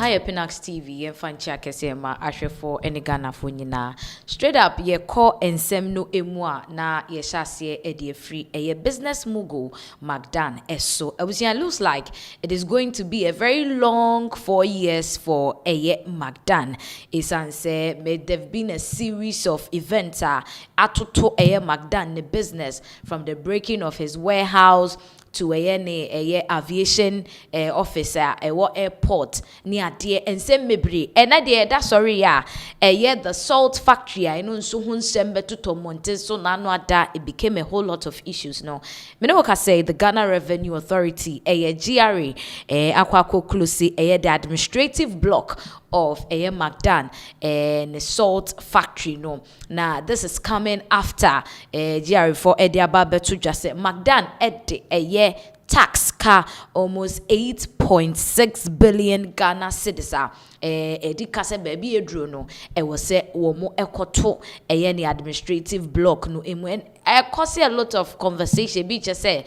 Hi, Pinax TV, ye fancha kesema ashefo ene Ghana fo nyina. Straight up, ye call ensem no emua na ye shasye edie free ye business mogul McDan eso. It looks like it is going to be a very long 4 years for ye McDan. Isan say may there have been a series of events atoto ye McDan the business from the breaking of his warehouse to a aviation officer airport near dear and same mebri and that's sorry the salt factory I know so hun sembe to monte so nano da it became a whole lot of issues no me know say the Ghana Revenue Authority GRA Akuffo close the administrative block of McDan and the salt factory no now this is coming after GRA for Ediaba to just say McDan a tax car almost 8.6 billion Ghana cedis edikase baby edro no e was say wo mo ekoto the administrative block no emu I cause a lot of conversation be just say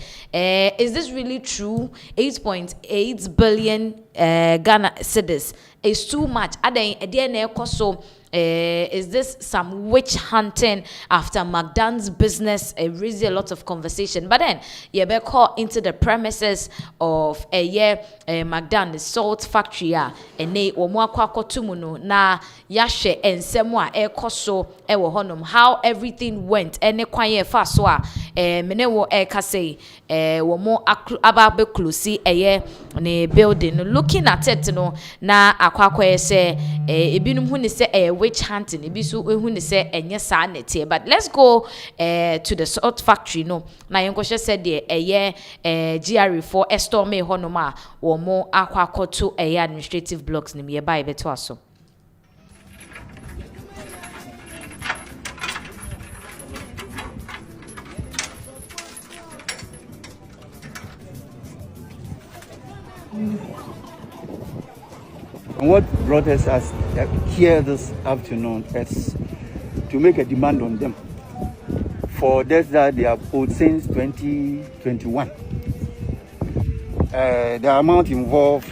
is this really true 8.8 billion Ghana cedis is too much aden e na ekoso is this some witch hunting after McDan's business? It raises a lot of conversation. But then, you better call into the premises of McDan, the salt factory, and they tumuno na yashe and semwa koso ewo honum how everything went. And kwaye faswa menewo kase womo ababe klusi ne building. Looking at it, no na akwakwe se ebinum hu ni se witch hunting ebisu ehu ni se enye sa nete. But let's go to the salt factory no na yenkoshe said the GRA for estorme honoma womo akwakoto administrative blocks ni me ba beto aso. And what brought us here this afternoon is to make a demand on them for debts that they have owed since 2021. The amount involved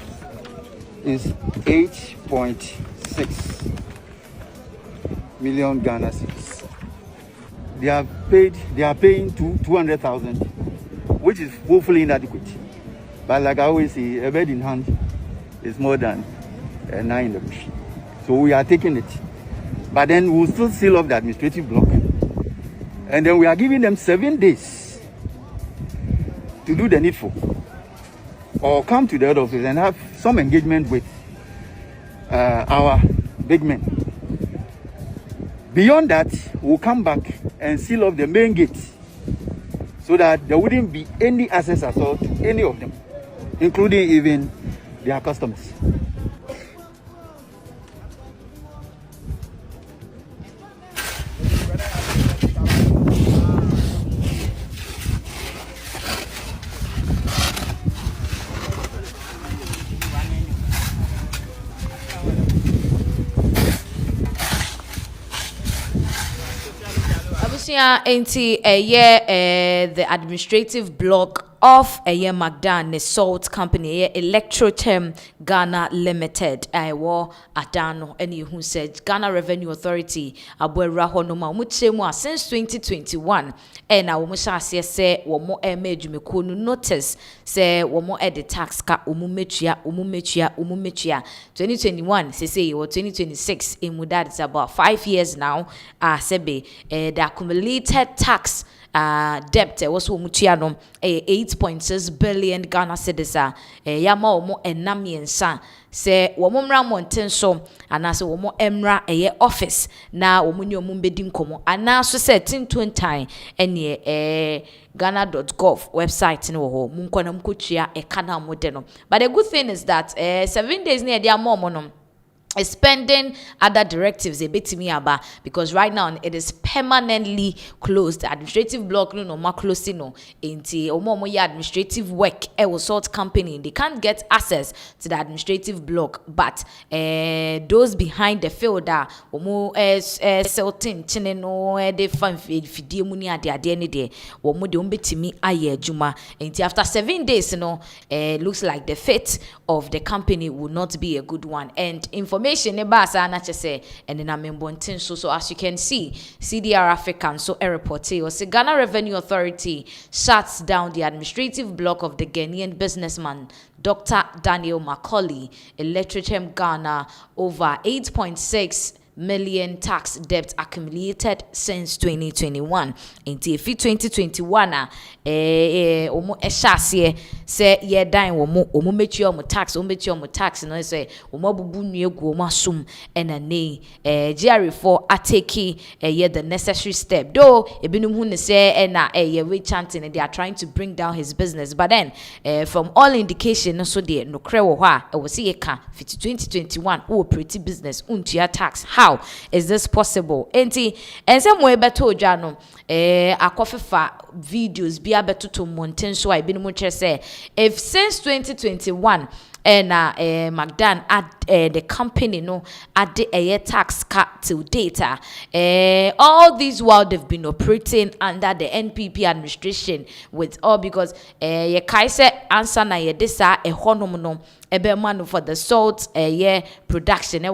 is 8.6 million Ghana cedis. They are paying 200,000, which is woefully inadequate. But like I always say, a bird in hand is more than a nine in the bush. So we are taking it. But then we'll still seal off the administrative block. And then we are giving them 7 days to do the needful. Or come to the head office and have some engagement with our big men. Beyond that, we'll come back and seal off the main gate so that there wouldn't be any access at all to any of them, including even their customers. The administrative block of McDan, the salt company, Electrochem Ghana Limited. I war Adano, any who said Ghana Revenue Authority, Abuera Honoma, Muchemwa since 2021. And I almost say, one more image me could notice, say, one more at the tax cut, umumechia. 2021, say, or 2026, in Mudad, it's about 5 years now. Sebe, the accumulated tax debt was mutiano 8.6 billion Ghana cedis yama omo enamiensa se womo mra monten so anase womo emra office na womo ni omo bedi nkomo anaso se tintontan ene ghana.gov website no ho munkona mkotua kana modeno. But the good thing is that 7 days near their mom no Spending other directives a bit to me about, because right now it is permanently closed. The administrative block no more closing no into administrative work sort company, they can't get access to the administrative block, but those behind the field are certain chineno they fan fidie muni ade ade ne de wo de umbetimi aye adwuma. And after 7 days looks like the fate of the company will not be a good one. And information about say and then I'm so as you can see, CDR African so a report or Ghana Revenue Authority shuts down the administrative block of the Ghanaian businessman Dr. Daniel Macaulay, Electrochem Ghana, over 8.6 million tax debt accumulated since 2021. Until 2021 omo ehase say ye dan omo mechi omo tax no say omo bubu nuegu omo asum ena nei GRA for ateki ye the necessary step, though ebinum hu ne say na ye we chanting they are trying to bring down his business, but then from all indication so de no kre wo ha e wo se ye ka 2021 who operate business untua tax. How is this possible? Enti ense mo ebeto odwa no Akuffo videos bia betoto monten so I been mo kire say if since 2021 and McDan at the company no at the tax cut to data all these while they've been operating under the NPP administration with all, because ye kaise answer na ye desa honom no ebe for the salt production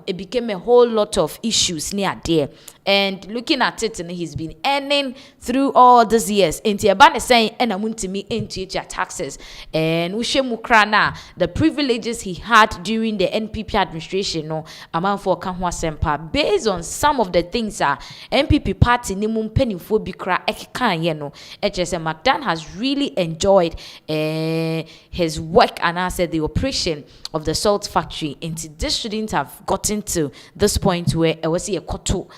it became a whole lot of issues near there. And looking at it, and he's been earning through all these years. Into a ban saying, and I'm to me into your taxes. And Ushemukrana, the privileges he had during the NPP administration, no amount for Kanhwa Sempa, based on some of the things NPP party nimum penny for bikra ekan yeno. HSM McDan has really enjoyed his work, and I said the operation of the salt factory. Into this shouldn't have gotten to this point where I was a koto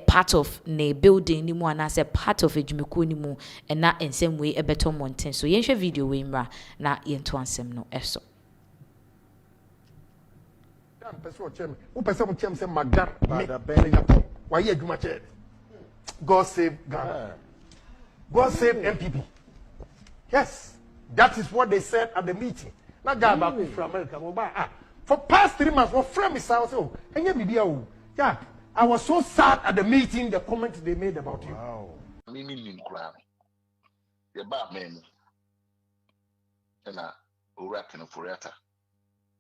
part of ne building ni mu, and as a part of ejumeko ni mu, and not in same way a better mountain. So yenhwe video we mra na yento ansem no eso. God save Ghana. God save MPP. Yes, that is what they said at the meeting. Now Ghana from America. For past 3 months, what friend is saying, and yeah, I was so sad at the meeting, the comments they made about you. Wow. The bad men and Urakan of Foriata,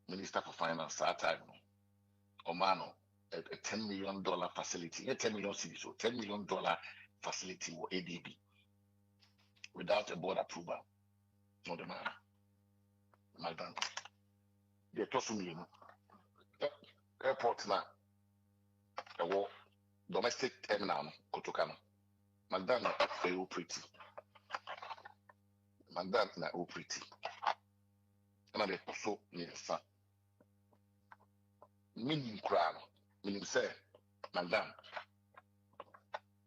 Minister for Finance, that time, Omano, a $10 million facility, a 10 million city, so $10 million facility or ADB without a board approval. No, the man, Madam. They toss me, airport now. The domestic terminal, Kotokano. Madam, very pretty. Madam, na pretty. And they also need a son. Meaning crown, meaning say, Madam,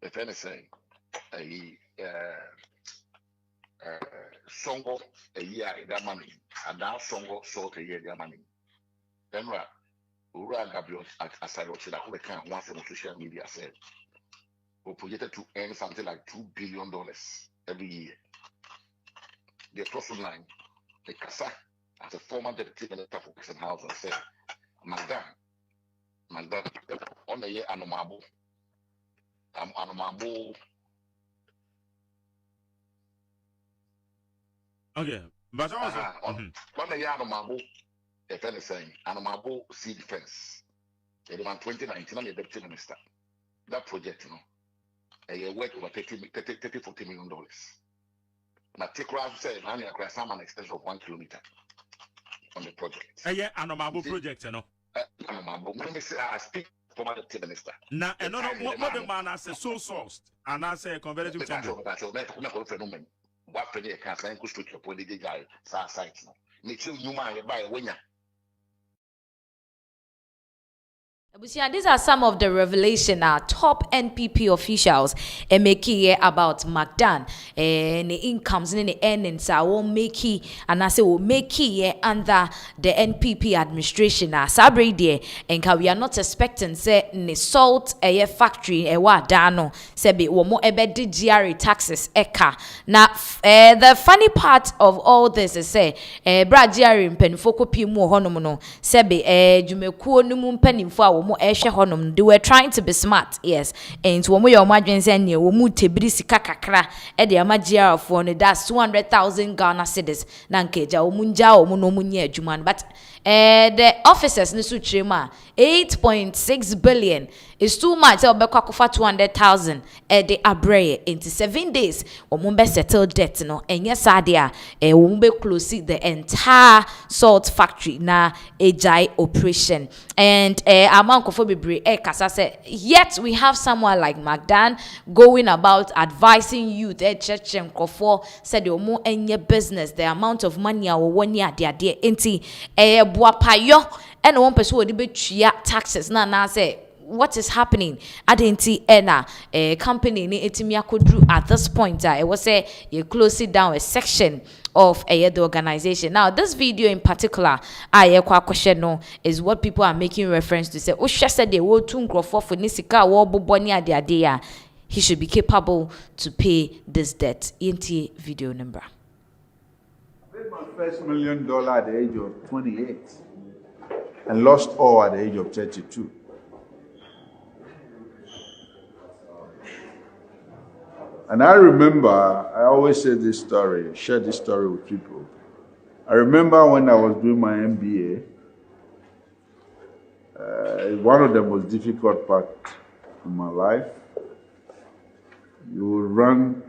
if anything, songo a year that money, and now songo sort a year that money. Then what? Ura Gabriel, as I wrote, who can't once on social media said, were projected to earn something like $2 billion every year. The cross line, the Kasa, as a former deputy minister for Peace and Housing, said, Madam, on the year Anomabo, okay, but also on the year Anomabo. If anything, Anomabo Sea Defense, in 2019, I'm a deputy minister. That project, a work over $40 million. Now, take around say, I'm an extension of 1 kilometer on the project. Yeah, Anomabo project, Anomabo, when I speak for my deputy minister. Now, and what the man has a sole sourced, and I say converted to something. What for the cancer and could your political guy, sites. Make sure you mind by a winner. These are some of the revelation top NPP officials make here about McDan and the incomes and the earnings won't make it, and I say will make here under the NPP administration. Sabre there, and we are not expecting say the salt a factory dano say be more ebe the GRA taxes eka. Now the funny part of all this is say Brad GRA penfoko pi mu honomo say be jumekuo numu penifo they were trying to be smart, yes. And when we are imagining saying we move to Brisika Kakra at the Amagia for that's 200,000 Ghana cedis. Nankeja Omunja or Munomunia Juman, but the officers Nisu Chima 8.6 billion is too much. I'll be for 200,000 at the Abre into 7 days. Omumbe settled debt, no, and yes, Adia, Omumbe close the entire salt factory na AJ operation. And Akuffo said, yet we have someone like McDan going about advising youth. Church and Akuffo said, "You more in your business, the amount of money I will 1 year, dear, inti buapayo, and one person would be taxes." Na say, what is happening? Adenti ena company ni etimia kodru at this point. It was say you close it down a section of the organization. Now, this video in particular, question is what people are making reference to. Say, said they will tun for nisika wo boboni ade he should be capable to pay this debt. ENT video number. I made my first $1 million at the age of 28 and lost all at the age of 32. And I remember, I always say this story, share this story with people. I remember when I was doing my MBA, one of the most difficult parts in my life, you will run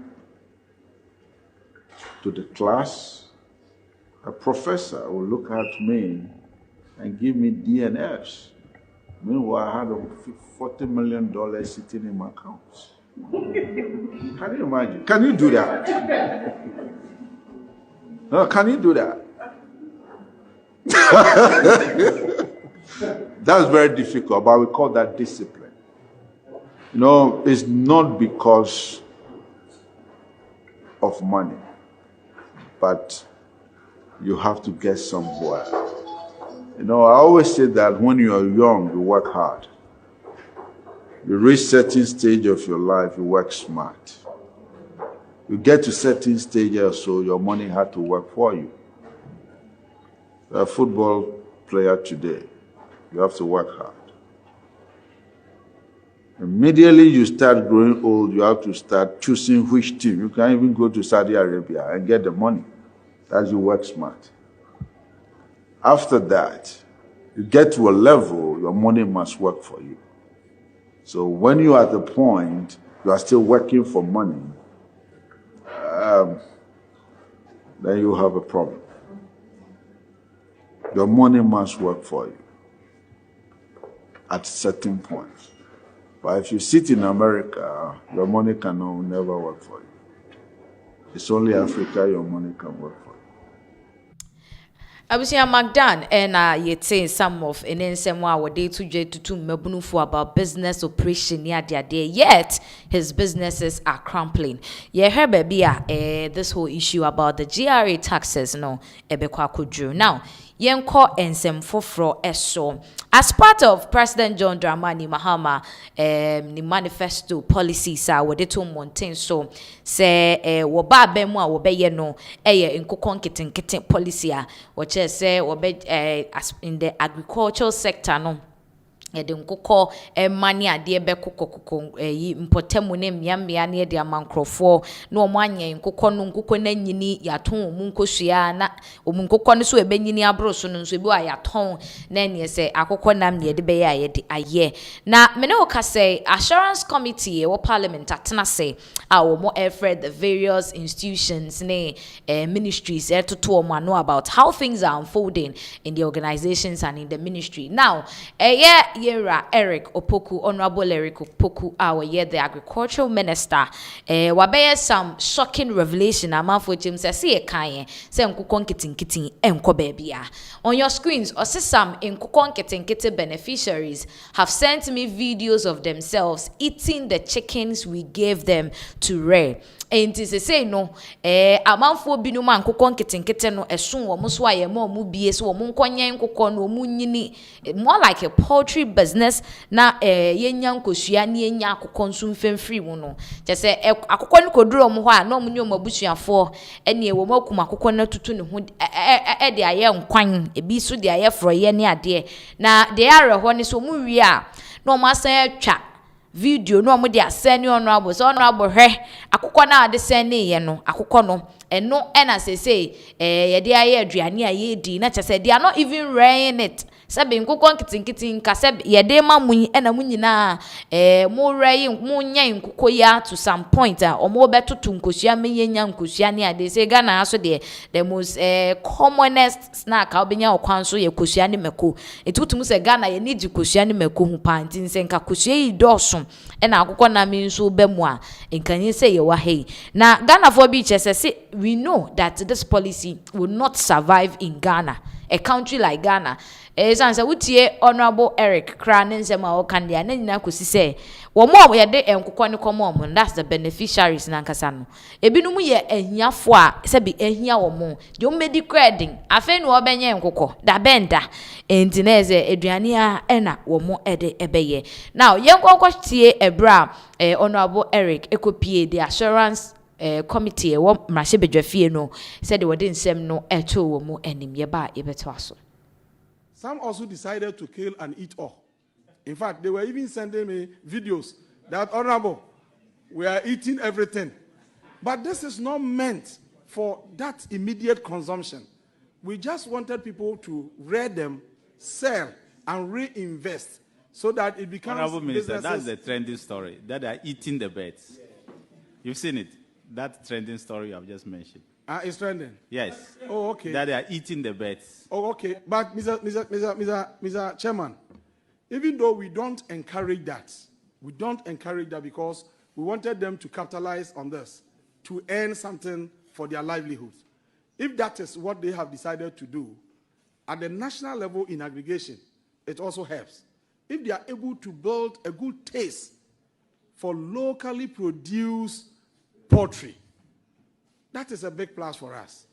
to the class, a professor will look at me and give me DNFs. Meanwhile, I had $40 million sitting in my accounts. Can you imagine? Can you do that? No, can you do that? That's very difficult, but we call that discipline. You know, it's not because of money, but you have to get somewhere. You know, I always say that when you are young, you work hard. You reach certain stage of your life, you work smart. You get to certain stages, so your money had to work for you. You're a football player today, you have to work hard. Immediately you start growing old, you have to start choosing which team. You can even go to Saudi Arabia and get the money. That's you work smart. After that, you get to a level, your money must work for you. So when you are at the point, you are still working for money, then you have a problem. Your money must work for you at certain points. But if you sit in America, your money can never work for you. It's only Africa your money can work for you. Abusia McDan and yet saying some of an ensemble what day to mebunu about business operation near their day, yet his businesses are crumbling. Yeah, her baby this whole issue about the GRA taxes no ebekwa kudru. Now yenko ensem fofro eso as part of President John Dramani Mahama the manifesto policies are what they to maintain so say woba bemu a wobeye no nkokon kitten policy a which say as in the agricultural sector no de nkokɔ mani ade be kokokoko mpotemu ne miamia ne de amankrofo na omo anya nkokɔ no nkokɔ na nyini yaton omu nkosua na omu nkokɔ no so ebenyini abroso no so ebi wa yaton na ne se akokɔ nam ne de be ya ye de aye na mene o ka say assurance committee wo parliament atena say a omo efred the various institutions ne ministries to omo know about how things are unfolding in the organizations and in the ministry now Yera Eric Opoku, Honorable Eric Opoku, our year the agricultural minister, wabeye some shocking revelation amafo James say kaye say nkukon kitin enko baby. On your screens, or some nkukon kitin beneficiaries have sent me videos of themselves eating the chickens we gave them to rear. And to say no, amanfo binuma nkukon kitin no esun wo so aye mo mu bie so wo nkonye nkukon no mu nyini, more like a poultry business na yenya nkosua na yenya akukon so mfemfiri wo no je se akukon koduro mo ho a na omunyo mabusuafo ene wo makum akukon na tutu ne ho de aye nkwan ebi so de aye froye ne ade na de are ho ne so mu wi a na o masan atwa video no mo de asane honorable so honorable hwe akukọ na ade sane ye no akukọ no eno na say ye de aye aduane aye di na chese they are not even rearing it sabe nkukọ nkitinkitin ka sabe ye de ma munyi na munyina mo reyi mo nyan nkukọ ya to some point o mo betoto nkosua menyanya nkosua ne ade say Ghana aso de the most commonest snack a obenya okwan so ye kosua ne meko etutum say Ghana ye need kosua ne meko hu pantin say nka kosua yi doso na akukọ na me nso ba mu a nkanye say ye wa hey na Ghana for be say we know that this policy will not survive in Ghana, a country like Ghana. Sansa wutie Honorable Eric Kranensema o kandia na nyina kosi say wo mo ye de enkokọ ne komo mo, that's the beneficiaries na nkasa no ebinum ye ahiafo a se be ahia wo mo de o medical edin afa nu obenye enkokọ da benda enti na eze eduane a na wo mo ede ebeye now yenkokọ tie ebra Honorable Eric ekopie the assurance committee wo mrahye bedwafie no said they were nsem no eto wo mu anim ye ba ye beto aso. Some also decided to kill and eat all. In fact, they were even sending me videos that, Honorable, we are eating everything. But this is not meant for that immediate consumption. We just wanted people to rear them, sell, and reinvest so that it becomes Honorable Minister, businesses. that's the trending story, that they are eating the birds. You've seen it, that trending story I've just mentioned. It's trending? Yes. Oh, okay. That they are eating the birds. Oh, okay. But, Mr. Chairman, even though we don't encourage that because we wanted them to capitalize on this, to earn something for their livelihood. If that is what they have decided to do, at the national level in aggregation, it also helps. If they are able to build a good taste for locally produced poultry, that is a big plus for us.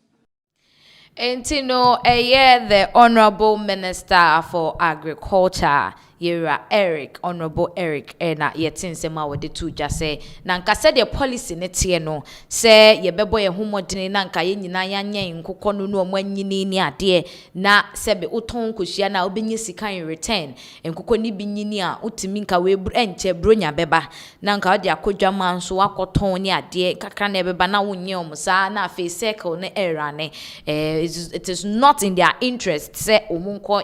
Entino the Honorable Minister for Agriculture Yera Eric, Honorable Eric, na yetin sema wode tu just say na nka se de policy ne tie no se ye bebo ye homodene na nka ye nyina yanyen nkokọ no no amanyini ni ade na sebe uton koshia na obenye sika in return nkokọ ni binyini a utimi nka we enche bronya beba na nka ode akodwa manso wakoton ni ade kakra na beba na wonye omusa na afi circle ne era ne it is not in their interest se omunko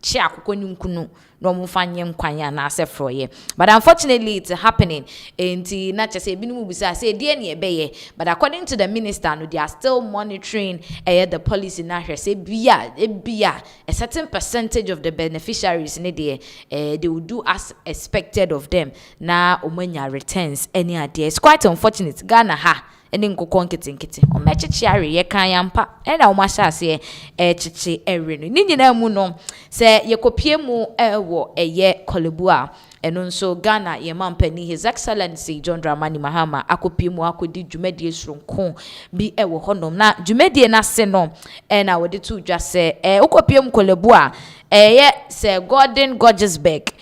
chi akokọ ni nkunu no mufanye nkwanya na asefroye, but unfortunately it's happening enti na chese binum bisa say die ne ebeye, but according to the minister no they are still monitoring the policy na hwe say bia a certain percentage of the beneficiaries ne they will do as expected of them na omanya returns any idea. It's quite unfortunate Ghana ha eni nkokọ nkitinkiti o mechichi are ye kan yampa na o mahase chichi ere no ni nyina mu no se ye kopie mu wo eye kolebu a eno nso Ghana ye mampani His Excellency John Dramani Mahama akopie mu akodi dwumadie sronko bi wo honom na dwumadie na se no na wode tu dwa se ukopie mu kolebu a ye se Gordon Gorgesberg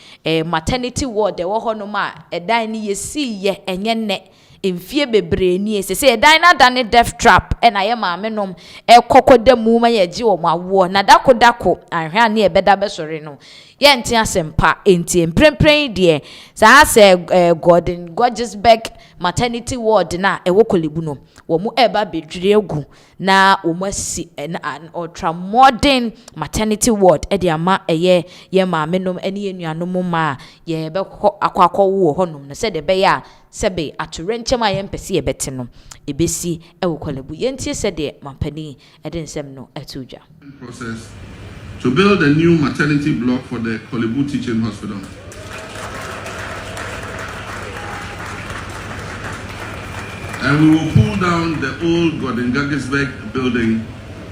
maternity ward wo honom a dan ni ye si ye enye ne emfie bebre ni se dan na dane death trap na ye maame nom kokoda mu ma ye gi wo mawo na dako anhwa na ye beda besore no ye nti asempa enti emprempren de sa se Gordon Gorgesberg maternity ward na ewo kolebu no wo mu eba bedwire egu na wo masi ultra modern maternity ward e de ama ye maame nom ene ye nuanom ma ye be akwa wo honom no se de be ya sebe aturenche ma ye mpese ye bete no ebesi ewo kolebu ye ntie se de mampani e de nsem no atudwa process to build a new maternity block for the Kolebu Teaching Hospital. And we will pull down the old Gordon-Gaggisberg building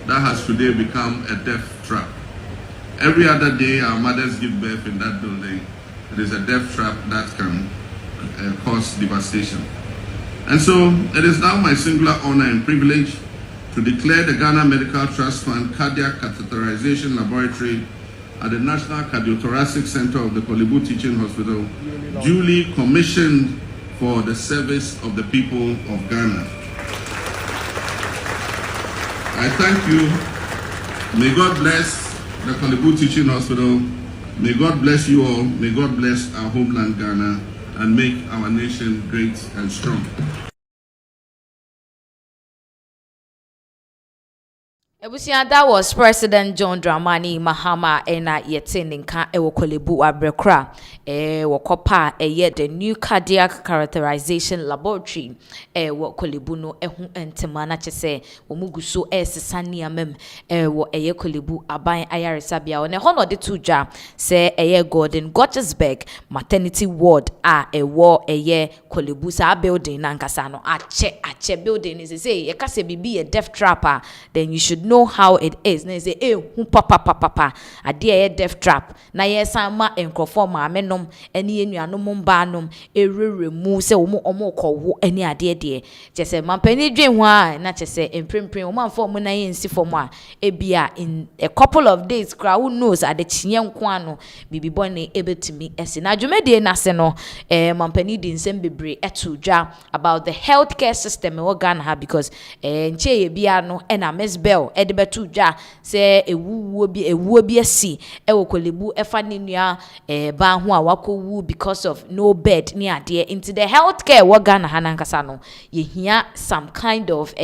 that has today become a death trap. Every other day our mothers give birth in that building. It is a death trap that can cause devastation. And so it is now my singular honor and privilege to declare the Ghana Medical Trust Fund Cardiac Catheterization Laboratory at the National Cardiothoracic Center of the Kolebu Teaching Hospital duly commissioned for the service of the people of Ghana. I thank you. May God bless the Kolebu Teaching Hospital. May God bless you all. May God bless our homeland Ghana and make our nation great and strong. That was President John Dramani Mahama ena yeteninka ewo Kolebu abrekra wokopa the new cardiac characterization laboratory wo Kolebu no ehu entemana chese omuguso esesani amem wo Kolebu aban ayaresabia one hono de tuja se Gordon Gaggisberg maternity ward wo Kolebu sa building nankasa no ache building is say ye kase bibi a death trapper, then you should know how it is. Na say papa ade death trap na yesan ma enkrofo ma amenom ene enuanom mbanom ereremu se omo kowo ene ade de chese mampani dwen ho a na chese emprempren omo amfo mo na yensi fom a ebia in a couple of days kra who knows ade chinye nko ano bibi bone ebetimi ese na dwumede na se no mampani di nsem bebre etudwa about the healthcare system in Ghana ha, because nche ye bia no na Miss Bell betu ja se ewuwo bi asi ewo Kolebu efa nenua ba ho a wakowu because of no bed ni ade into the healthcare wo Ghana hanankasa no ye hia some kind of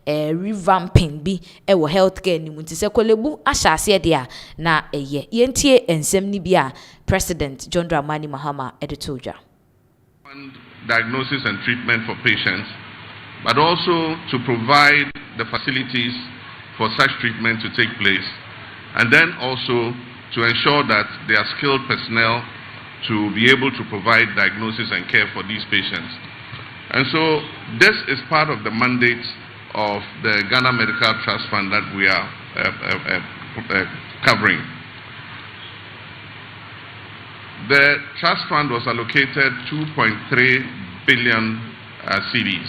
revamping bi ewo healthcare ni munti se Kolebu ahyase de a na yentie ensem ni bia President John Dramani Mahama editoja diagnosis and treatment for patients, but also to provide the facilities for such treatment to take place, and then also to ensure that there are skilled personnel to be able to provide diagnosis and care for these patients. And so this is part of the mandate of the Ghana Medical Trust Fund that we are covering. The trust fund was allocated 2.3 billion cedis.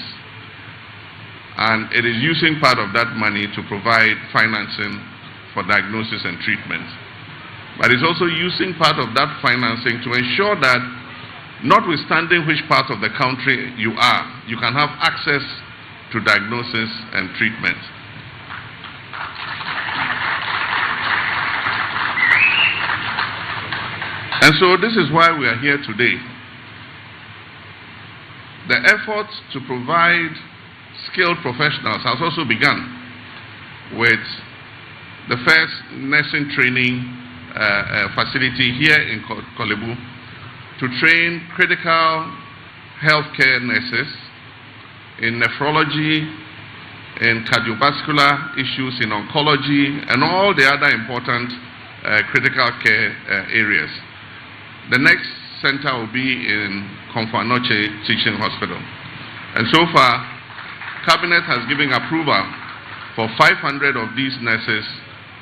And it is using part of that money to provide financing for diagnosis and treatment. But it's also using part of that financing to ensure that, notwithstanding which part of the country you are, you can have access to diagnosis and treatment. And so this is why we are here today. The effort to provide skilled professionals has also begun with the first nursing training facility here in Kolebu to train critical healthcare nurses in nephrology, in cardiovascular issues, in oncology, and all the other important critical care areas. The next center will be in Confiscated Teaching Hospital. And so far, Cabinet has given approval for 500 of these nurses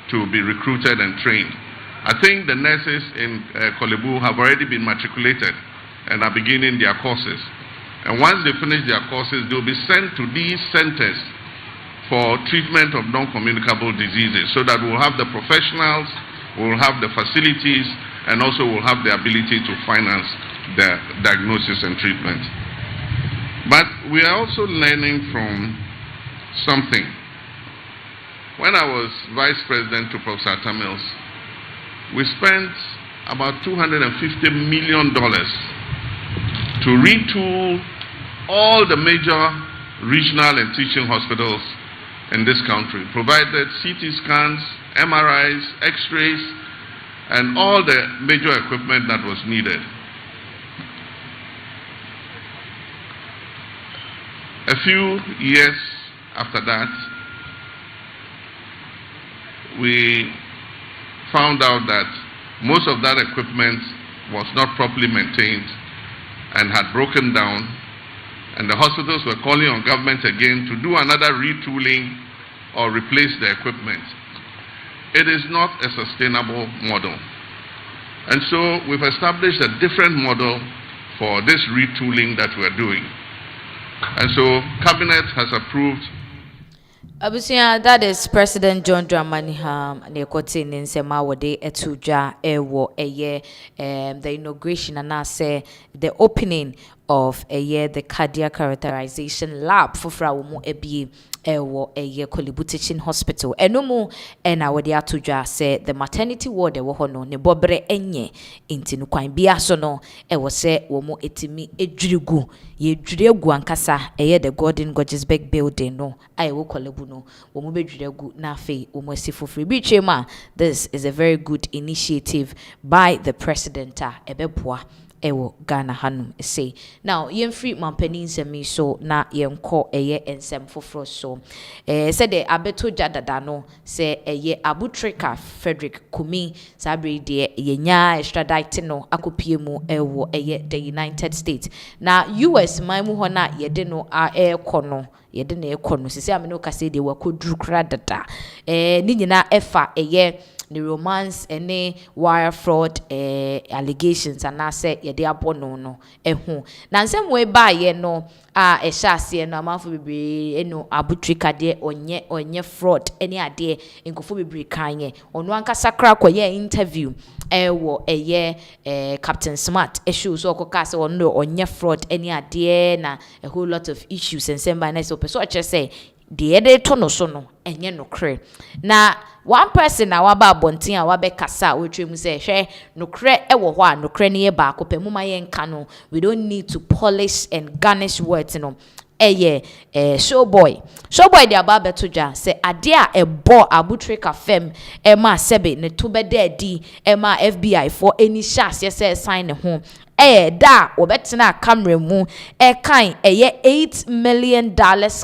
to be recruited and trained. I think the nurses in Kolebu have already been matriculated and are beginning their courses. And once they finish their courses, they will be sent to these centers for treatment of non-communicable diseases, so that we'll have the professionals, we'll have the facilities, and also we'll have the ability to finance the diagnosis and treatment. But we are also learning from something. When I was Vice President to Professor Tamils, we spent about $250 million to retool all the major regional and teaching hospitals in this country, provided CT scans, MRIs, X-rays, and all the major equipment that was needed. A few years after that, we found out that most of that equipment was not properly maintained and had broken down, and the hospitals were calling on government again to do another retooling or replace the equipment. It is not a sustainable model. And so we've established a different model for this retooling that we're doing. And so Cabinet has approved. Abusia, that is President John Dramani Mahama in Semawade Etuja Ewo Eye the inauguration and I say the opening of a year the cardiac characterization lab for Fraumu Ebi Ewo Eye Kolibu Teaching Hospital. Enomu ena wadi atuja say the maternity ward ewo hono ne bobre enye inti nukwan bia so no ewo se womo etimi edwirigu ye dwiregu ankasa eye the Gordon Gorgesburg building no ayewo kolebu no womo bedwiregu na afi womo asifo free bi chema. This is a very good initiative by the president ebeboa ewo Ghana hanum say. Now yen free mampanin semi so na yen ko eye ensem foforo so said the abeto jadada no say eye abutrika Frederick Kumi sabre de yenya extradite no akopie mu ewo eye the United States. Na US maimu ho na yede no a kono yede na ekono sisi amene ka say de wakoduru kra dada ni nyina efa eye the romance any wire fraud allegations and I say ye dey abono no ehu na nsem we ba ye no a ehya no amafo bebre eno abutrika de onye fraud any ade nkofo bebre kanye onu anka sakra koye interview wo eye Captain Smart issue so okoka se ono onye fraud any ade na a whole lot of issues and same by next so I just say the ede to no so no enye no kre na one person na waba abontin a wabe kasa wetwem say hwe no kre ewo ho a no kre ne ba akopɛ muma ye nka no. We don't need to polish and garnish words no showboy de aba betoja say ade a ebo abutrika fem ma sebe ne to bede di ma FBI for any shas yes sign ne ho da obetena camera mu kan $8 million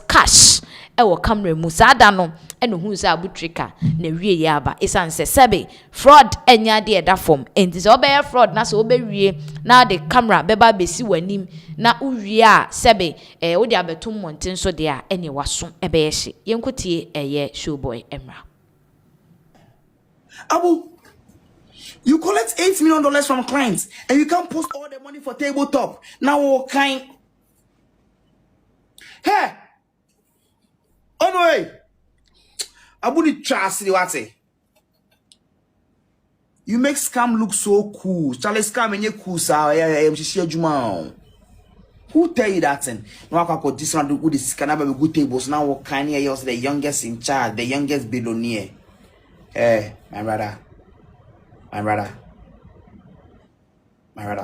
cash ewo camera mu sada no eno hu say abutrika na wie ye aba isanse sebe fraud enya de da form enti so be fraud na so be wie na the camera beba besi wanim na uwie a sebe wo de abetum monten so de a ene waso ebe ye hye yenkotie showboy emra Abu, you collect $8 million from clients and you can't post all the money for tabletop. Now what kind? Hey, oh no way. Abu the trust what? You make scam look so cool. Charlie scam and you cool sir. Who tell you that thing? No, I got this one do this can have good tables. Now what kind of yours the youngest in charge, the youngest billionaire. My brother,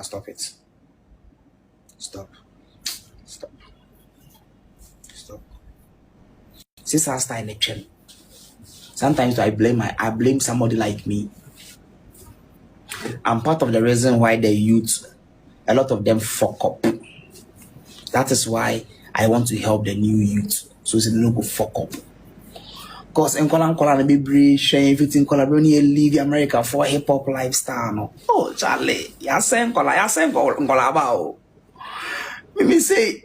stop it. Stop. Since I started election, sometimes I blame somebody like me. I'm part of the reason why the youth, a lot of them fuck up. That is why I want to help the new youth, so they don't go fuck up. Cause in Kola be brave, sharing everything Kola leave America for hip hop lifestyle. No. Oh Charlie, ya sen Kola bao. Me say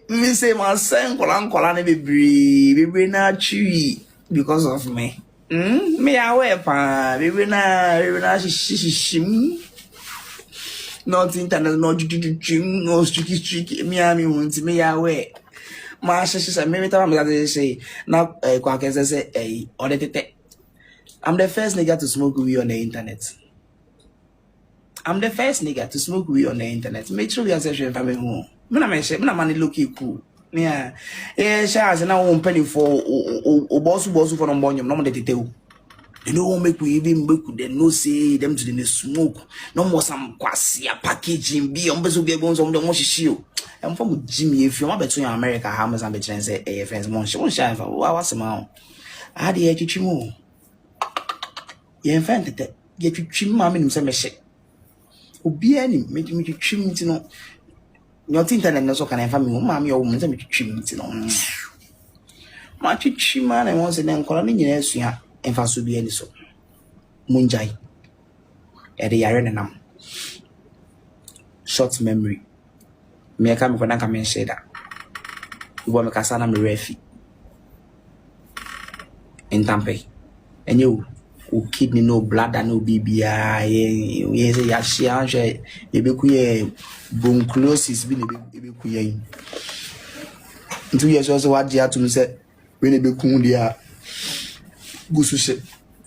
my sen Kola be brave na chewy because of me. Me away pa, baby na shishim. Not internet, no streaky, me won't me away. My sister, maybe time say now, say, I'm the first nigga to smoke weed on the internet. Make sure you are saying family home. When money looking cool. Yeah, shares and I won't penny for boss for no money, no more detail. They don't make we even make them no say them to the smoke. No more some quasia packaging be on bezo get bones on the most shield. I'm from Jimmy. If you're between America, Hamas and between say friends, Monshi won't shine for what's amount. I had the HQ. You invented that. Get you trim mammy himself a shake. Who be any making me trim to know. Your internet no so can I find me, mammy or woman, make you trim to know. Much trim man, and once and then calling in yes, yeah. And fast to be any so. Munjai. the yare short memory. Me come for that come share that. You want me kasana me refi in Tampe. And you kidney no blood and no BBI. Yes, yashia ebe kuye bronchiosis bi ebe kuye. 2 years also what dia to me say when ebe kun dia gusu shit.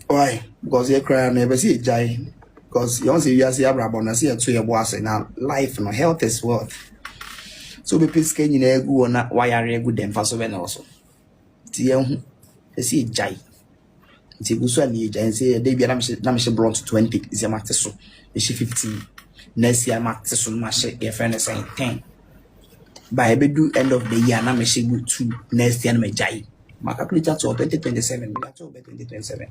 Why? Because you cry and never see it jai. Because you don't see you see abrabon and see a 2 year boss now life no health is wealth. So be piss can you go on why are you good them for so also. See see jai. See gusu and and say they be na me brought to 20 is a matter so. Is 15. Next year matter so my your friend is saying 10. By ebe do end of the year na me go to next year na me jai. My calculator to 2027. We are to 2027.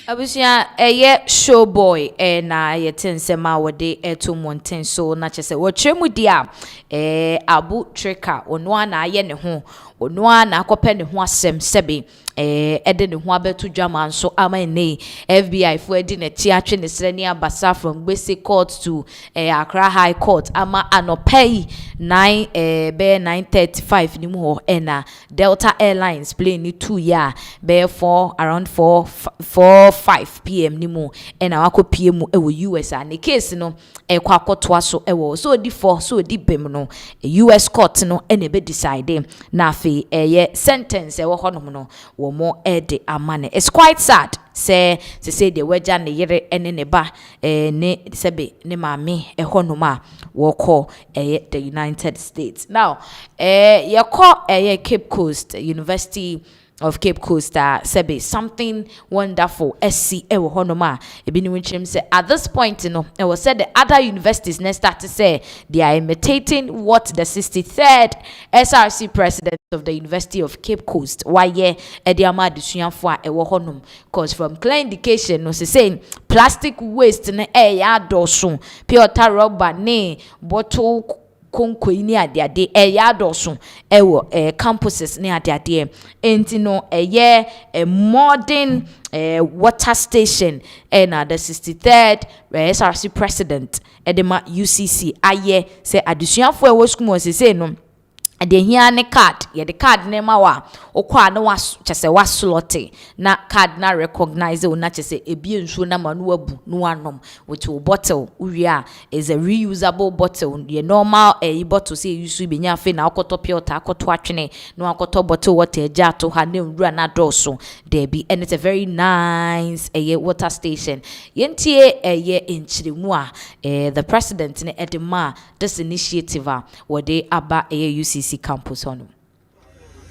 Abusia show boy na ye tensema wode eto monten so na chese wo twemu dia abu treka ono na aye ne ho ono na akope ne ho asem sebe ede ne ho abeto dwama so ama nei FBI fo edi ne ti atwe ne srani abasa from Gbese court to Accra High Court ama anopei 9:35 ni mu ho na Delta Airlines plane ni 2 year be for around 4-5 p.m. ni mu na wako PM ewo US a ne case no kwa akotoa so ewo so di for so di bem no US court no na be decide na afi sentence ewo honom no wo mo ede amane. It's quite sad say the weja ne yere ene ne ba ne sebe ne maame honom a wo call the United States. Now ye call Cape Coast University of Cape Coast sebe something wonderful SC ewo honoma ebi ni winchim say at this point you know it was said the other universities next start to say they are imitating what the 63rd SRC president of the University of Cape Coast why ediama desuanfo a ewo honum cause from clear indication no saying plastic waste na ya doso pure rubber ne bottle konko ni ade ya doso ewo campuses ni ade enti no modern water station na the 63rd SRC president edema UCC aye say adusuafo ewo school mo say no ade hia ne card ye the card ne ma wa okwa na wa chese wa slot na card na recognize o na chese ebie nsuo na ma no abu no anom with a bottle uria is a reusable bottle the normal bottle say use be nya fe na akoto piota akoto atwene no akoto bottle water eja to ha ne nrua na doso there be and it's a very nice water station yentie enchiremu a the president ne edema this initiative where they aba UCC campus on.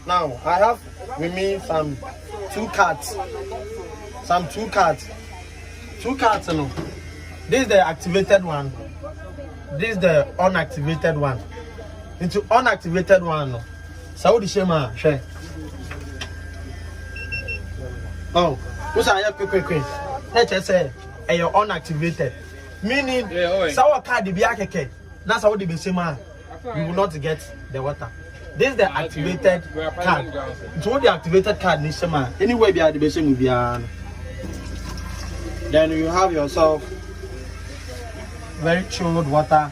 Now I have with me some two cards. You know. This is the activated one. This is the unactivated one. Into unactivated one. No. Saudi Shema share. Oh, what's I quick. Let's say you're unactivated. Meaning sour card the biakeke. That's how the Shema. You will not get the water. This is the activated card. So the activated card needs some anyway be at the base movie. Then you have yourself very chilled water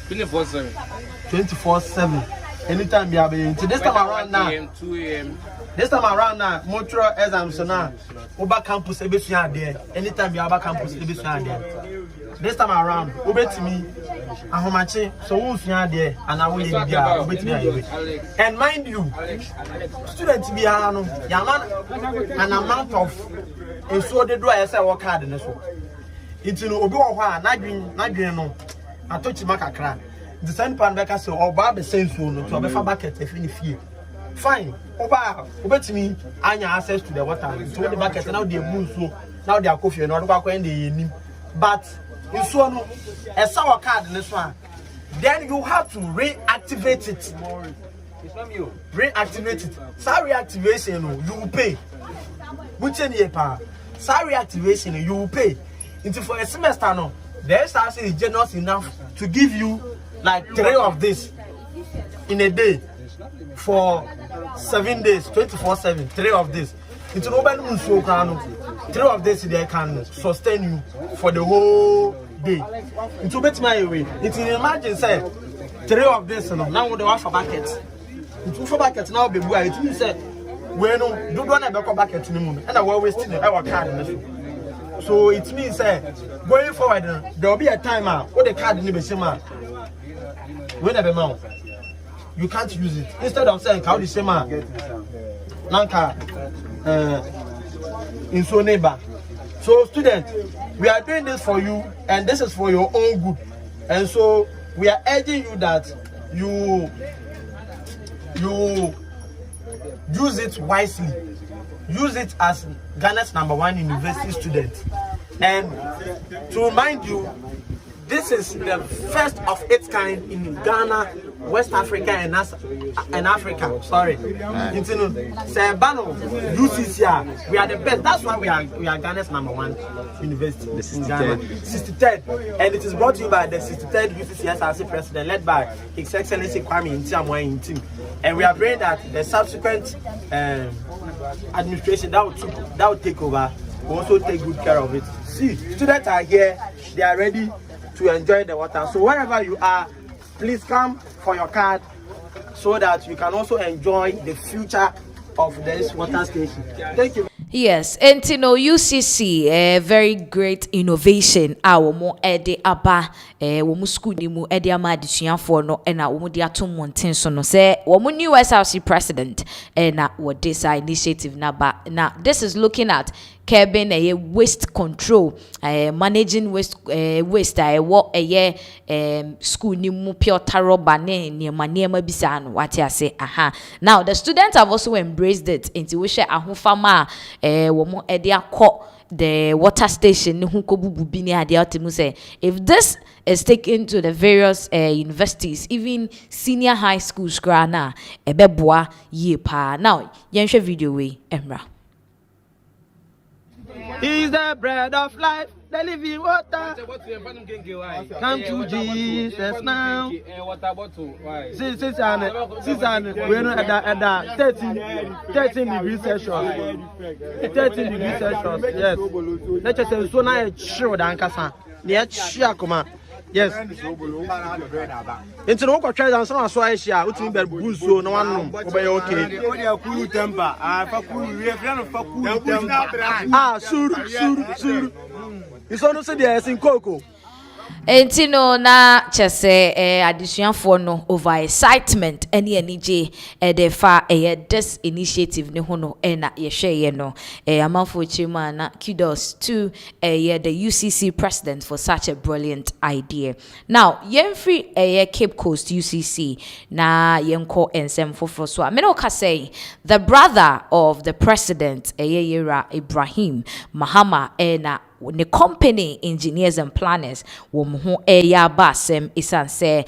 24/7. Anytime you are being this time around now. 2 a.m. This time around now, Montreal exams now. Over campus there. Anytime you are back campus there. This time around, to me, so who's there and I will be and mind you, students be an amount of and so they do as I work hard in this one. It's no Obi not no. I touch Macacra. The same pan back so or Baba sends so to a bucket if in fear. Fine, over to me, I have access to the water. So the bucket now they move so now they are coffee and not when they but in so no a sour card in this one. Then you have to reactivate it. Reactivate it. Sorry reactivation you will pay. Sorry reactivation you will pay. Into for a semester no. The SRC is generous enough to give you like 3 of this in a day for 7 days, 24/7. 3 of this. It's no 3 of this they can sustain you for the whole day. Into bet my way. It's imagine say 3 of this now we have for buckets. Into for buckets now be boy. It means say we no do one be for bucket ni mu and I will waste our card in this. So it means going forward there will be a timer where the card ni be same when the amount you can't use it. Instead of saying how the same nanka in so neighbor. So students, we are doing this for you and this is for your own good. And so we are urging you that you use it wisely. Use it as Ghana's #1 university student. And to remind you, this is the first of its kind in Ghana, West Africa, and Africa. Sorry. UCCR. We are the best. That's why we are Ghana's #1 university in Ghana. 63rd. And it is brought to you by the 63rd UCCSRC president, led by His Excellency Kwame Ntiamwa. And we are praying that the subsequent administration that will take over will also take good care of it. See, students are here. They are ready to enjoy the water. So wherever you are, please come for your card so that you can also enjoy the future of this water station. Thank you. Yes, and you know UCC, a very great innovation. Our more ede aba, womu school ni mu ede ama adisuya for no, ena womu di atum monten so no. Say womu new SRC president, na what this initiative na ba na. This is looking at curbing waste control, managing waste what school ni mu pure taroba ne maniema bisano. What I say, aha. Now the students have also embraced it into we share ahufama. Womo edia ko the water station say if this is taken to the various universities, even senior high schools grana ebeboa ye pa. Now yenshe video we emra. He's the bread of life, the living water. Come to Jesus now. Since we're at 13 degrees Celsius. 13 degrees Celsius, yes. Let's just say, so now it's sure that Ankasa. Yes. Into the work of treasure and some so I share, which means that Buzo, no one obey okay. Sur. It's almost there in Coco. Entino na chese addition for no over excitement any energy de fa this initiative ne hono na ye share no amanfo chima na kudos to the UCC president for such a brilliant idea. Now yemfri Cape Coast UCC na yenko ensem foforo so ameno ka say the brother of the president Ibrahim Mahama na the company engineers and planners wo ya basem isan say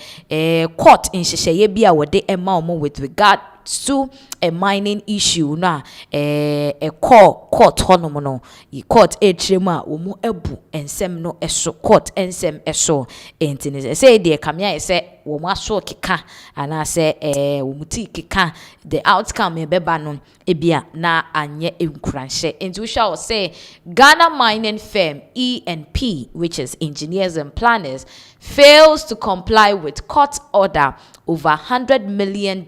court in shesheye bia wo de ema omo with regard to a mining issue na court honomo no court etrema wo mu ebu ensem no eso court ensem eso entini say de kamia say wo mu aso keka ana say wo mu ti keka the outcome e beba no ebia na anye enkuranhye enti we shall say Ghana mining firm E&P, which is engineers and planners, fails to comply with court order over $100 million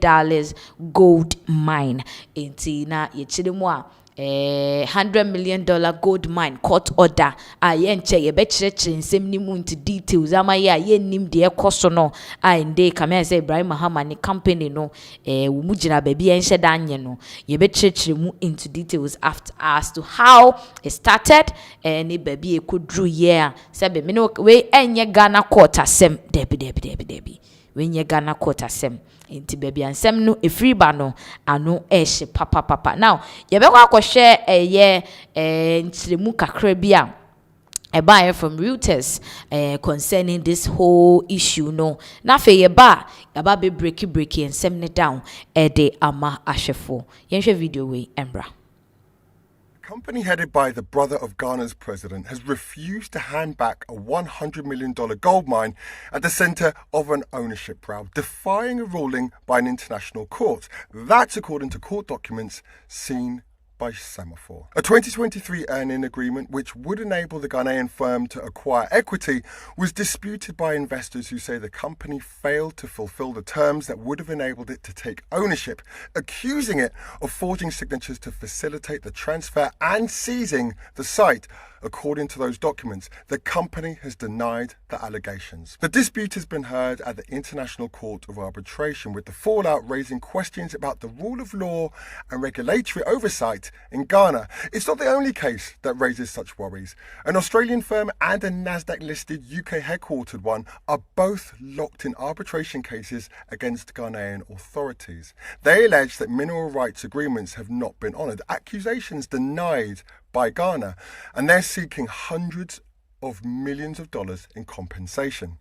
gold mine. Intina yechidimwa $100 million gold mine court order. Ayenche yebechire nsem ni mu into details. Ama ye nim de ekoso no. Inde kame say Ibrahim Mahama ni company no. Wumu jina baby enhye danye no. Yebechire mu into details after as to how it started. Ni baby ekudru year. Sebe me no we enye Ghana court asem debi. When ye Ghana court asem inti baby ansem no free ba no ano ehye papa now ye be kwa share ntiremu kakra bia a buyer from Reuters concerning this whole issue no na fe ye ba be breaky and send it down de ama ahwefo yenhwe video we embra. Company headed by the brother of Ghana's president has refused to hand back a $100 million gold mine at the center of an ownership row, defying a ruling by an international court. That's according to court documents seen by Semaphore. A 2023 earning agreement which would enable the Ghanaian firm to acquire equity was disputed by investors who say the company failed to fulfill the terms that would have enabled it to take ownership, accusing it of forging signatures to facilitate the transfer and seizing the site. According to those documents, the company has denied the allegations. The dispute has been heard at the International Court of Arbitration, with the fallout raising questions about the rule of law and regulatory oversight in Ghana. It's not the only case that raises such worries. An Australian firm and a Nasdaq-listed UK-headquartered one are both locked in arbitration cases against Ghanaian authorities. They allege that mineral rights agreements have not been honoured, accusations denied by Ghana, and they're seeking hundreds of millions of dollars in compensation.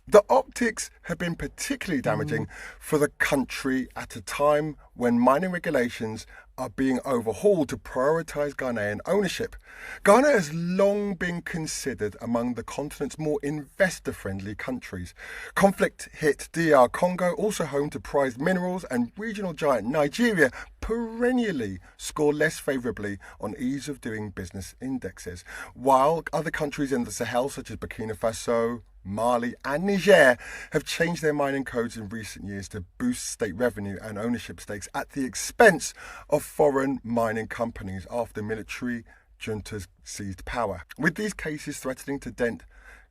The optics have been particularly damaging for the country at a time when mining regulations are being overhauled to prioritise Ghanaian ownership. Ghana has long been considered among the continent's more investor-friendly countries. Conflict-hit DR Congo, also home to prized minerals, and regional giant Nigeria perennially score less favourably on ease of doing business indexes, while other countries in the Sahel, such as Burkina Faso, Mali and Niger, have changed their mining codes in recent years to boost state revenue and ownership stakes at the expense of foreign mining companies after military juntas seized power. With these cases threatening to dent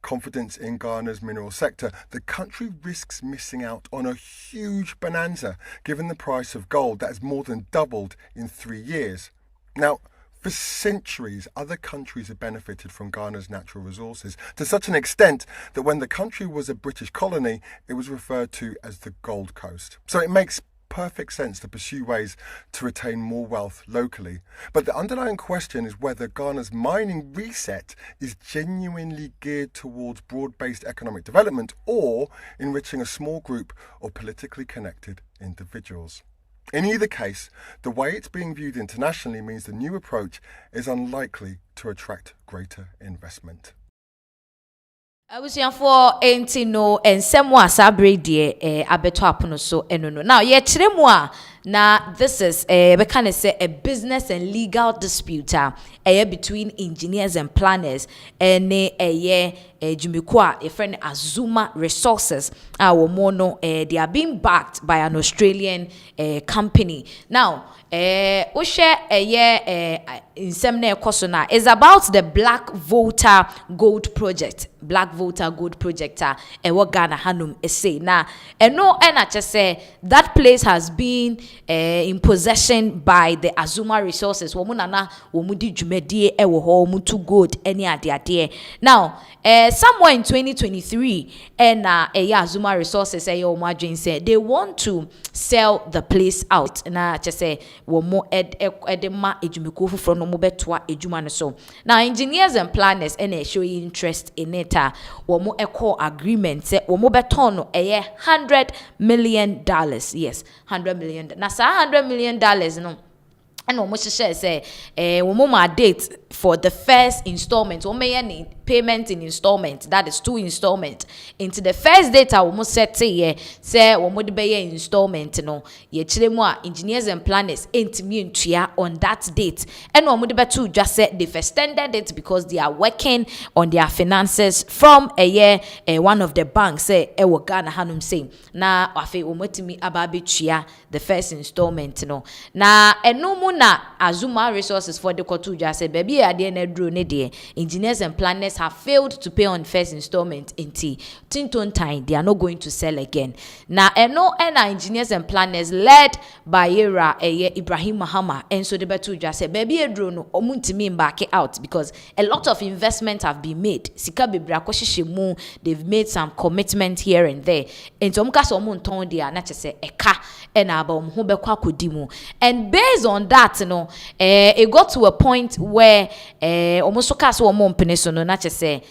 confidence in Ghana's mineral sector, the country risks missing out on a huge bonanza given the price of gold that has more than doubled in 3 years. Now, for centuries, other countries have benefited from Ghana's natural resources to such an extent that when the country was a British colony, it was referred to as the Gold Coast. So it makes perfect sense to pursue ways to retain more wealth locally. But the underlying question is whether Ghana's mining reset is genuinely geared towards broad-based economic development or enriching a small group of politically connected individuals. In either case, the way it's being viewed internationally means the new approach is unlikely to attract greater investment. Abusianfo enti no ensem wa sabre die abeto apono so enono. Now ye kire mu a na this is we can say a business and legal dispute between engineers and planners ene jumiko a friend Azuma Resources wo no they are being backed by an Australian company. Now we share nsem na ekoso na is about the Black Volta Gold Project. Black Volta Gold Project what Ghana hanum say na eno na say that place has been in possession by the Azuma Resources. Womu nana womu di dwumedie ewo ho womu to gold any ade. Now somewhere in 2023 Azuma Resources say they want to sell the place out na say womu edema ejumiko fufro no mo betwa ejuma no so. Now engineers and planners show interest in it. Womu echo agreement say womu beton no $100 million. Yes, $100 million. Na sa $100 million no. And almost share say womu date for the first installment. Womu payment in installment, that is 2 installment. Into the first date I almost set say womu de be installment no ye chire mu a engineers and planners entimi ntua on that date. And womu de be to just say they've extended it because they are working on their finances from one of the banks say ewo Ghana hanum say na afi womu timi ababe tua the first installment no. Na eno mu na Azuma Resources for the kotu just say baby ade na dro ne de engineers and planners have failed to pay on first installment inti tinton time they are not going to sell again. Na eno engineers and planners led by Ibrahim Mahama and so the betu just say baby edro no omuntimi back out because a lot of investment have been made. Sika bebra kwahihemu, they've made some commitment here and there. And so omka so omunton dia na say eka ena aba omho bekwa kodimu. And based on that it got to a point where almost so omo mpene so no na say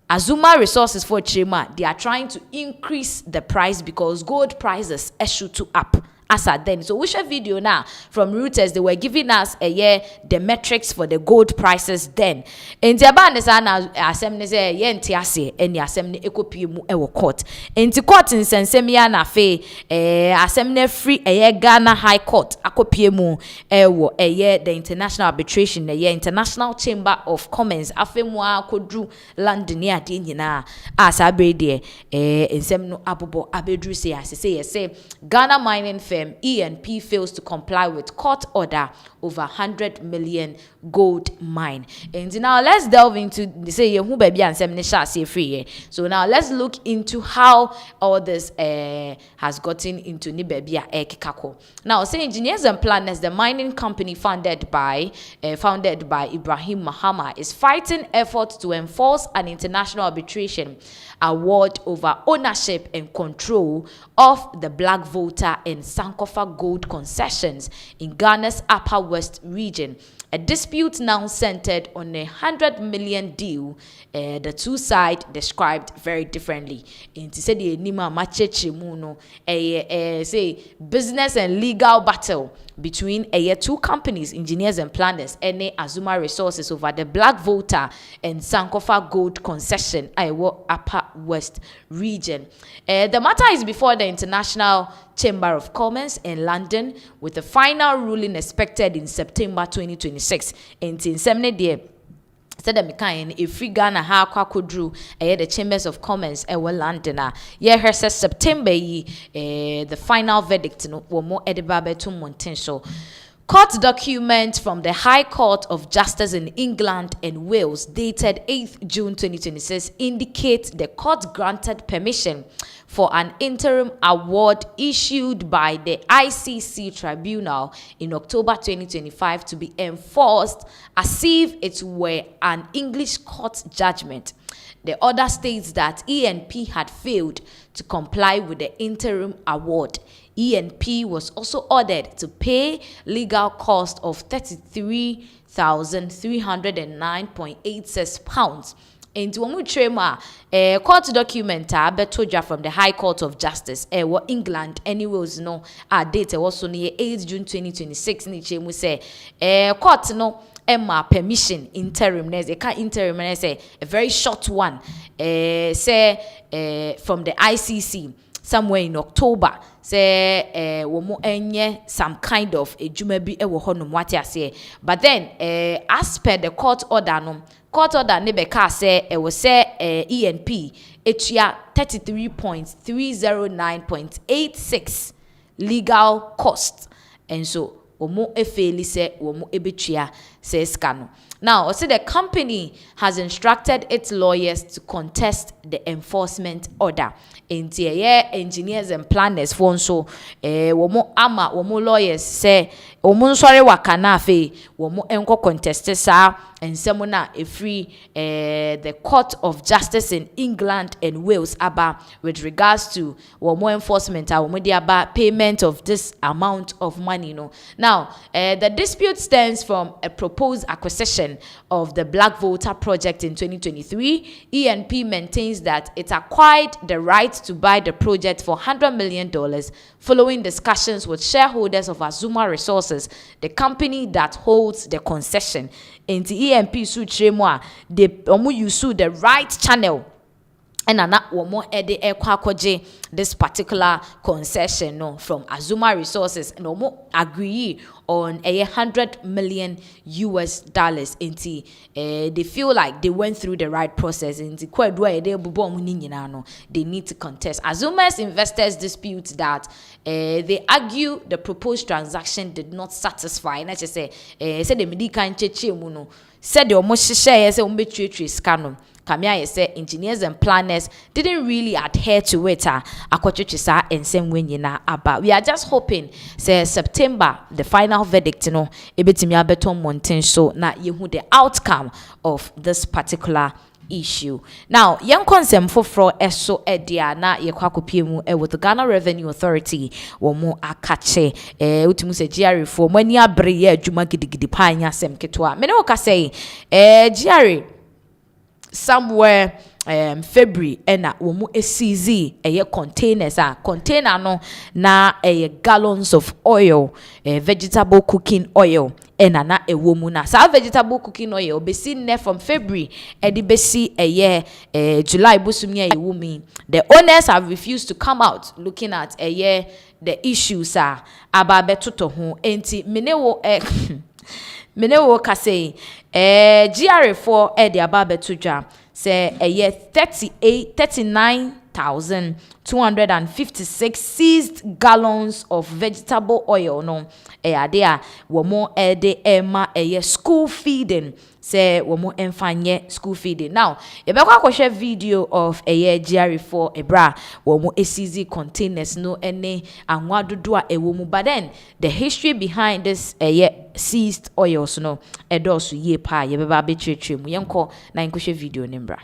Azuma Resources for Chima, they are trying to increase the price because gold prices shoot up as at then. So we share video now from Reuters. They were giving us the metrics for the gold prices then. In Japan, assembly say yentiase any assembly ekopi mu ewo court. In the court in Sensemia na fe assembly free Ghana High Court akopi mu ewo the International Arbitration International Chamber of Commerce afemu akodru London ya de nyina asabrede ensem no abobo abedru say Ghana mining firm E&P fails to comply with court order over 100 million gold mine. And now let's delve into say who baby ansem ne sha say free. So now let's look into how all this has gotten into ni baby kikako. Now say Engineers and Planners, the mining company founded by Ibrahim Mahama, is fighting efforts to enforce an international arbitration award over ownership and control of the Black Volta and Sankofa gold concessions in Ghana's Upper West region. A dispute now centered on a 100 million deal. The two sides described very differently. Into say the nima macheche muno say business and legal battle between two companies, Engineers and Planners, and Azuma Resources over the Black Volta and Sankofa gold concession Upper West region. The matter is before the International Chamber of Commerce in London, with the final ruling expected in September 2026. In 70 said the Mikain, if free Ghana ha kwakodru the Chambers of Commerce London says September the final verdict no more edibabe to Montenso. Court documents from the High Court of Justice in England and Wales dated 8th June 2026 indicate the court granted permission for an interim award issued by the ICC Tribunal in October 2025 to be enforced as if it were an English court judgment. The order states that E&P had failed to comply with the interim award. E&P was also ordered to pay legal cost of £33,309.86. Into Omutrema, a court document from the High Court of Justice, England, anyways, no, date was on 8 June 2026. We say, court no. Emma permission interim interim say a very short one say from the ICC somewhere in October say womo enye some kind of a jumabi ewo honum wati ase, but then as per the court order nebeka say was say E&P etua 33.309.86 legal cost, and so omo efeli se omo ebetua se scano. Now, also the company has instructed its lawyers to contest the enforcement order. Interior Engineers and Planners for so womo lawyers say womo sorry wakana fe womo enko contest sa and semona a free the Court of Justice in England and Wales aba with regards to womo enforcement womo di aba payment of this amount of money no. Now the dispute stems from a proposed acquisition of the Black Volta project in 2023. E&P maintains that it acquired the right to buy the project for $100 million following discussions with shareholders of Azuma Resources, the company that holds the concession. In the E&P suit, they use the right channel and womo ede ekwakoje this particular concession no from Azuma Resources, and womo agree on $100 million. They feel like they went through the right process. They need to contest. Azuma's investors dispute that they argue the proposed transaction did not satisfy. And I just say the medical and said the almost share say scandal. Kamia say Engineers and Planners didn't really adhere to it. And same when you know about. We are just hoping say September the final verdict no ebetimi abeton monten so na yehu the outcome of this particular issue. Now, young consem for eso edia na yekwakopiemu with the Ghana Revenue Authority womo akache utimu se GRA for mani abre ye adwuma gidigidi pa anya sem ketwa. Me no ka say GRA somewhere February ena womu esizi containers container no na gallons of oil, vegetable cooking oil ena na womu na sa vegetable cooking oil besi ne from February edi besi July busumia wumi. The owners have refused to come out looking at the issues ababe toto ho enti menewo kase GRA for the ababe tuja say 39,256 seized gallons of vegetable oil no there womo de ema school feeding say womo enfanye school feeding. Now you better go share video of GRA for ebra womo esizi containers no any anwa dodo a womu, but then the history behind this seized oils no edosu ye pa ye beba be twetwe mu yenko na yenko share video nimbra.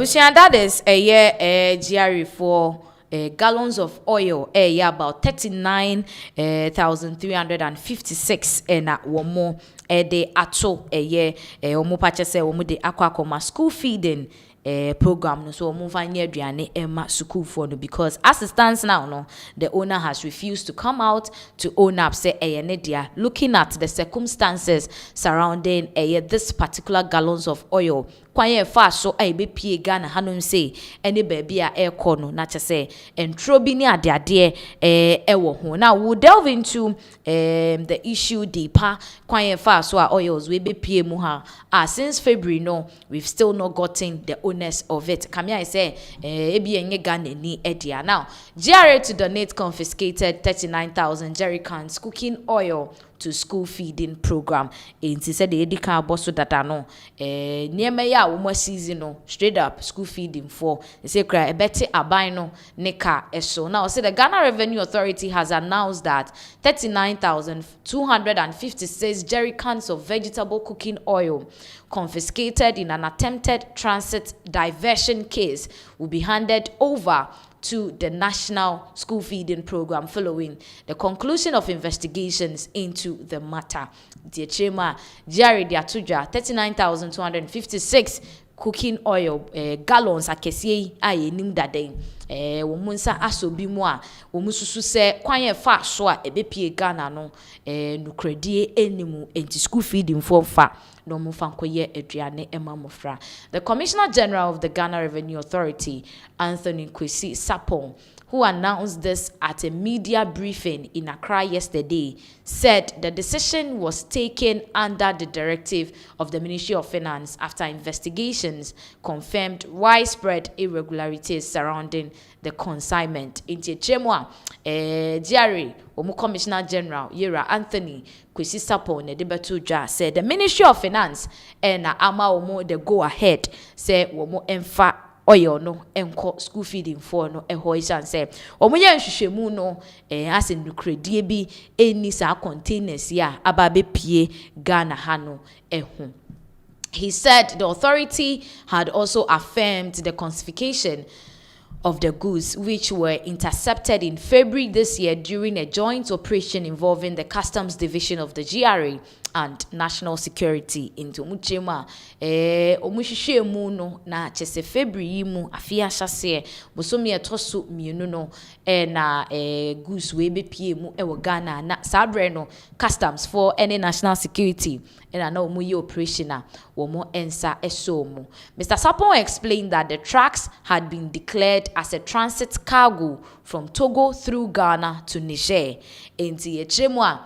That is GRA for gallons of oil about 39,356 and one more de ato omo pache se omo de akwa school feeding program no so omo fanye aduane ema school for no, because as it stands now no the owner has refused to come out to own up say ne dia looking at the circumstances surrounding this particular gallons of oil kwanye fa so be pie Ghana hanom say any baby a aircon no na che say entro bi ni ade ewo ho. Now we'll delve into the issue deeper kwanye fa so oils we be pie mu ha since February no we've still not gotten the owners of it. Kamia say ebi enye Ghana ni edia. Now GRA to donate confiscated 39,000 jerry cans cooking oil to school feeding program. Inti said the edika bosso data no near me ya umo season no straight up school feeding for they say cry ebete abino neka eso. Now say the Ghana Revenue Authority has announced that 39,256 jerry cans of vegetable cooking oil confiscated in an attempted transit diversion case will be handed over to the National School Feeding Program following the conclusion of investigations into the matter. The Chema GRA Diatuja 39,256 cooking oil gallons akesi aye nim dade womunsa asobi mu a womususu se kwanye fa so a ebepie Ghana no nukredie enimu enti school feeding for fa no mu fankoye aduane emamofra. The Commissioner General of the Ghana Revenue Authority, Anthony Kwesi Sapon, who announced this at a media briefing in Accra yesterday, said the decision was taken under the directive of the Ministry of Finance after investigations confirmed widespread irregularities surrounding the consignment. In Chemwa, GRA, Omu Commissioner General Yera Anthony Kwesi Sapon Nedebatuja said the Ministry of Finance and Ama Omo the go ahead say Omo Enfa oil no enko school feeding for no ehoishan say omuye nhwehwemu no as in credit bi eni sa containers ya ababe pie Ghana hano ehu. He said the authority had also affirmed the confiscation of the goods, which were intercepted in February this year during a joint operation involving the Customs Division of the GRA and national security into muchema omuhwehwe mu no na chese February mu afia hyase bosomi etoso mienu no na goose we bepie mu e wo Ghana na sabre no customs for any national security and na omu ye operation womo ensa esomu. Mr. Sapon explained that the trucks had been declared as a transit cargo from Togo through Ghana to Niger. Enti echemu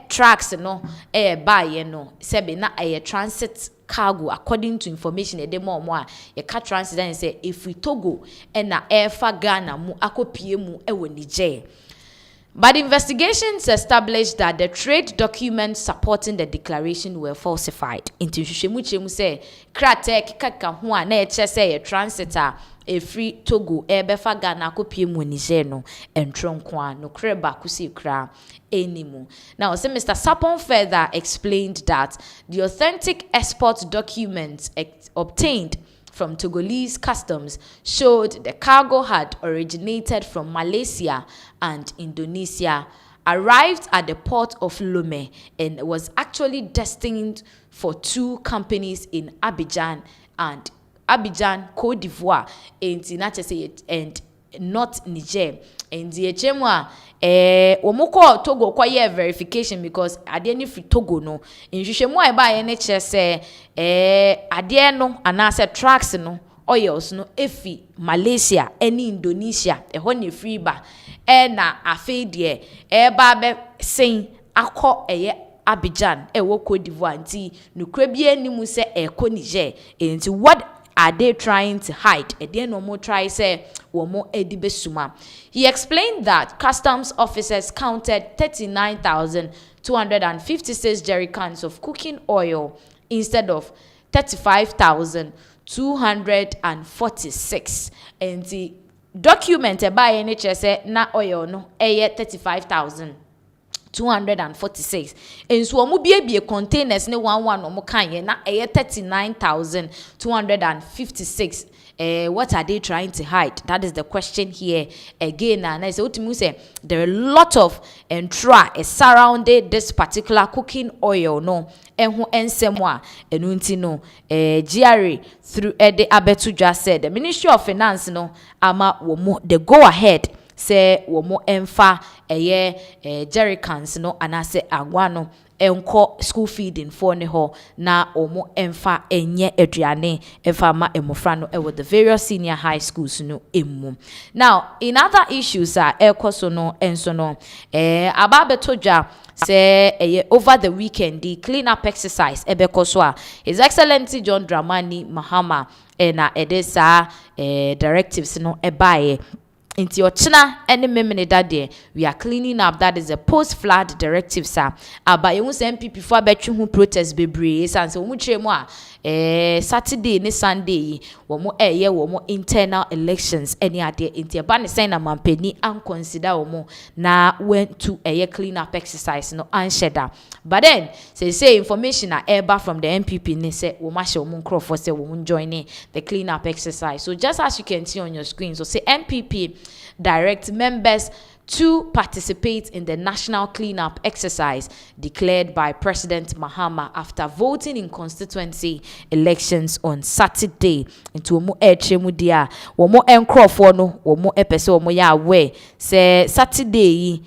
trucks no buy no sebe na transit cargo according to information e dem omo a ka transit and say if we Togo na for Ghana mu akopie mu ewo Niger. But investigations established that the trade documents supporting the declaration were falsified. Into Shushemuchemu say kratek kaka ho a na eche say transitor a free Togo befa Ghana kopie mu Niger no entronko a no kreba kusi kra enimu. Now say Mr. Sapon further explained that the authentic export documents obtained from Togolese customs showed the cargo had originated from Malaysia and Indonesia, arrived at the port of Lomé, and was actually destined for 2 companies in Abidjan, Cote d'Ivoire, and not Niger. And the HMwa omoko Togo kwa ye verification because ade ni free Togo no nhwehwemu a ba ye ne kire ade no anase trucks no oils no efi Malaysia any Indonesia ho ne free ba na afi de ba be sen akọ Abidjan wo Cote d'Ivoire nti nukra bi animu se ko Niger nti what are they trying to hide? No more try say womo edibesuma. He explained that customs officers counted 39,256 jerrycans of cooking oil instead of 35,246. And the document by NHS na oil no 35,246. And so omu bie containers ne 11 omu kanye na 39,256. What are they trying to hide? That is the question here again. And I say there are a lot of surrounded this particular cooking oil no enho ensemwa enunti no GRA through the Abetu just said the Ministry of Finance no ama womo the go ahead say womo emfa jerrycans no anase agwano enko school feeding for ne ho na omo emfa enye aduane emfa ma emofra no with the various senior high schools no emu. Now in other issues ekoso no enso no ababetoja say over the weekend the clean up exercise ebekoso His Excellency John Dramani Mahama na edesa directives no ebaye Inti ochina any memene that we are cleaning up. That is a post-flood directive, sir. But you must MPP for between who protest bebre. And so much more Saturday ni Sunday. Womo internal elections. Any idea inti abani sign a mampeni and consider womo na went to a clean up exercise no ansheda. But then say information eba from the MPP ni say womashe womo crofo say womo joining the clean up exercise. So just as you can see on your screen, so say MPP direct members to participate in the national cleanup exercise declared by President Mahama after voting in constituency elections on Saturday. Into omo echemudia womo enkrofo no womo epese womo ya aware say Saturday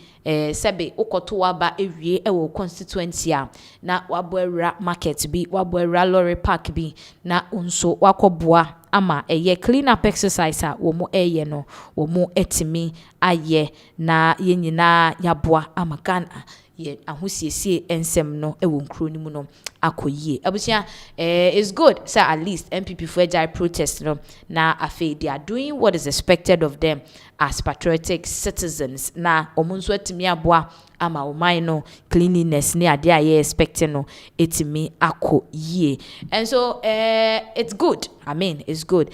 sebe okoto ba ewie ewo constituency na waboera market bi waboera lorry park bi na unso wakoboa ama clean up exercise womo no womo etimi aye na yenyina yaboa ama Ghana ye ahosiesie ensem no ewo nkro ni mu no akoyie abusia is good so at least MPP for agile protest no na afi they are doing what is expected of them as patriotic citizens na omunso etimi aboa ama omai no cleanliness ni ade aye expecting no etimi akoyie. And so it's good. I mean it's good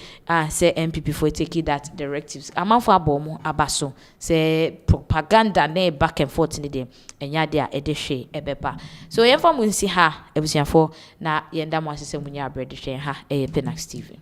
say MPP for taking that directives amanfo abomo abaso say propaganda na back and forth ni dem enya de a edehwe ebeba. So yemfa munsi ha ebusiafo na yenda mo asese munya abrede hwe ha Pinax TV.